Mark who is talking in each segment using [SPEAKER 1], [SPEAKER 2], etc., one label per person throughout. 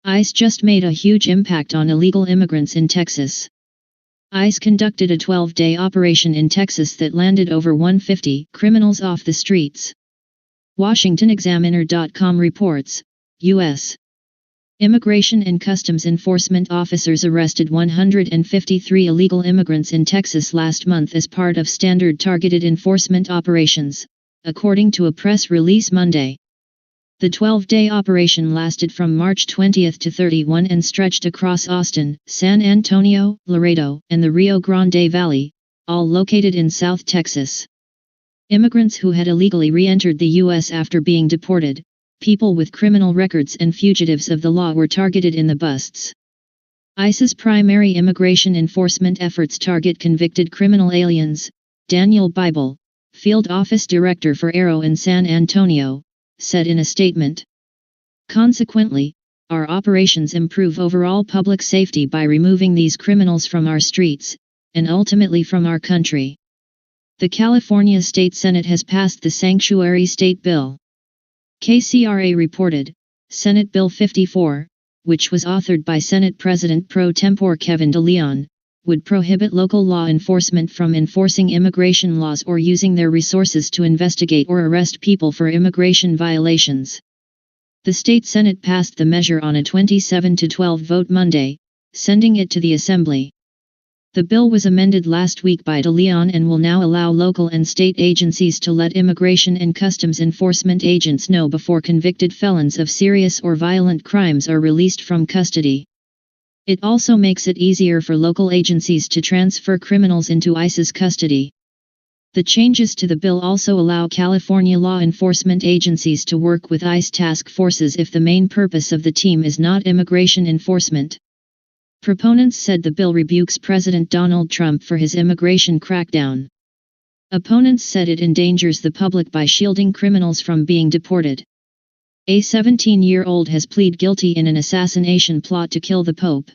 [SPEAKER 1] ICE just made a huge impact on illegal immigrants in Texas. ICE conducted a 12-day operation in Texas that landed over 150 criminals off the streets. WashingtonExaminer.com reports, U.S. Immigration and Customs Enforcement officers arrested 153 illegal immigrants in Texas last month as part of standard targeted enforcement operations, according to a press release Monday. The 12-day operation lasted from March 20 to 31 and stretched across Austin, San Antonio, Laredo, and the Rio Grande Valley, all located in South Texas. Immigrants who had illegally re-entered the U.S. after being deported, people with criminal records and fugitives of the law were targeted in the busts. ICE's primary immigration enforcement efforts target convicted criminal aliens, Daniel Bible, Field Office Director for Aero in San Antonio, said in a statement. Consequently, our operations improve overall public safety by removing these criminals from our streets, and ultimately from our country. The California State Senate has passed the Sanctuary State Bill. KCRA reported, Senate Bill 54, which was authored by Senate President pro tempore Kevin DeLeon, would prohibit local law enforcement from enforcing immigration laws or using their resources to investigate or arrest people for immigration violations. The state Senate passed the measure on a 27-12 vote Monday, sending it to the Assembly. The bill was amended last week by DeLeon and will now allow local and state agencies to let immigration and customs enforcement agents know before convicted felons of serious or violent crimes are released from custody. It also makes it easier for local agencies to transfer criminals into ICE's custody. The changes to the bill also allow California law enforcement agencies to work with ICE task forces if the main purpose of the team is not immigration enforcement. Proponents said the bill rebukes President Donald Trump for his immigration crackdown. Opponents said it endangers the public by shielding criminals from being deported. A 17-year-old has pleaded guilty in an assassination plot to kill the Pope.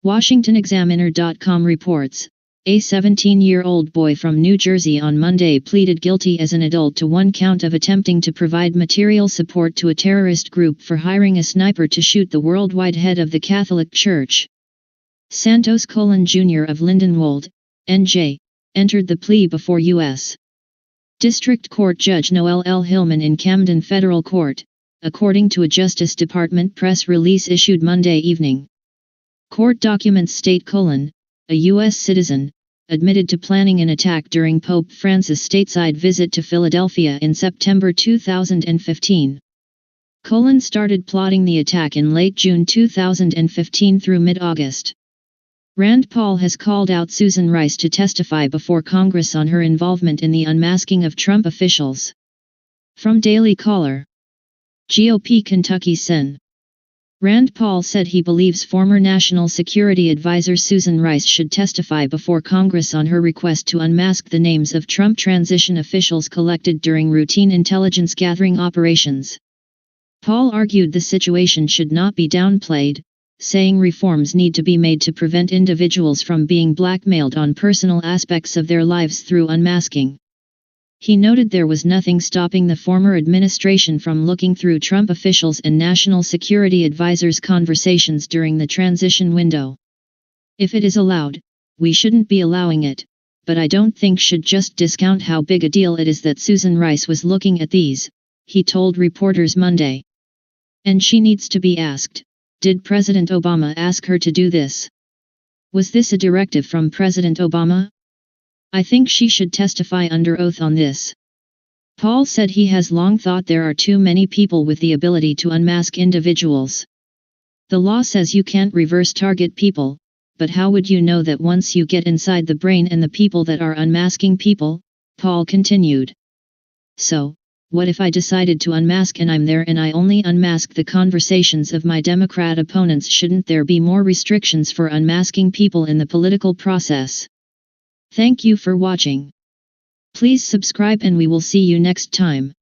[SPEAKER 1] WashingtonExaminer.com reports, a 17-year-old boy from New Jersey on Monday pleaded guilty as an adult to one count of attempting to provide material support to a terrorist group for hiring a sniper to shoot the worldwide head of the Catholic Church. Santos Colon Jr. of Lindenwold, NJ, entered the plea before U.S. District Court Judge Noel L. Hillman in Camden Federal Court, according to a Justice Department press release issued Monday evening. Court documents state Colon, a U.S. citizen, admitted to planning an attack during Pope Francis' stateside visit to Philadelphia in September 2015. Colon started plotting the attack in late June 2015 through mid-August. Rand Paul has called out Susan Rice to testify before Congress on her involvement in the unmasking of Trump officials. From Daily Caller. GOP Kentucky Sen. Rand Paul said he believes former National Security Advisor Susan Rice should testify before Congress on her request to unmask the names of Trump transition officials collected during routine intelligence gathering operations. Paul argued the situation should not be downplayed, saying reforms need to be made to prevent individuals from being blackmailed on personal aspects of their lives through unmasking. He noted there was nothing stopping the former administration from looking through Trump officials and National Security Advisors' conversations during the transition window. If it is allowed, we shouldn't be allowing it, but I don't think should just discount how big a deal it is that Susan Rice was looking at these, he told reporters Monday. And she needs to be asked, did President Obama ask her to do this? Was this a directive from President Obama? I think she should testify under oath on this. Paul said he has long thought there are too many people with the ability to unmask individuals. The law says you can't reverse target people, but how would you know that once you get inside the brain and the people that are unmasking people? Paul continued. So, what if I decided to unmask and I'm there and I only unmask the conversations of my Democrat opponents? Shouldn't there be more restrictions for unmasking people in the political process? Thank you for watching. Please subscribe and we will see you next time.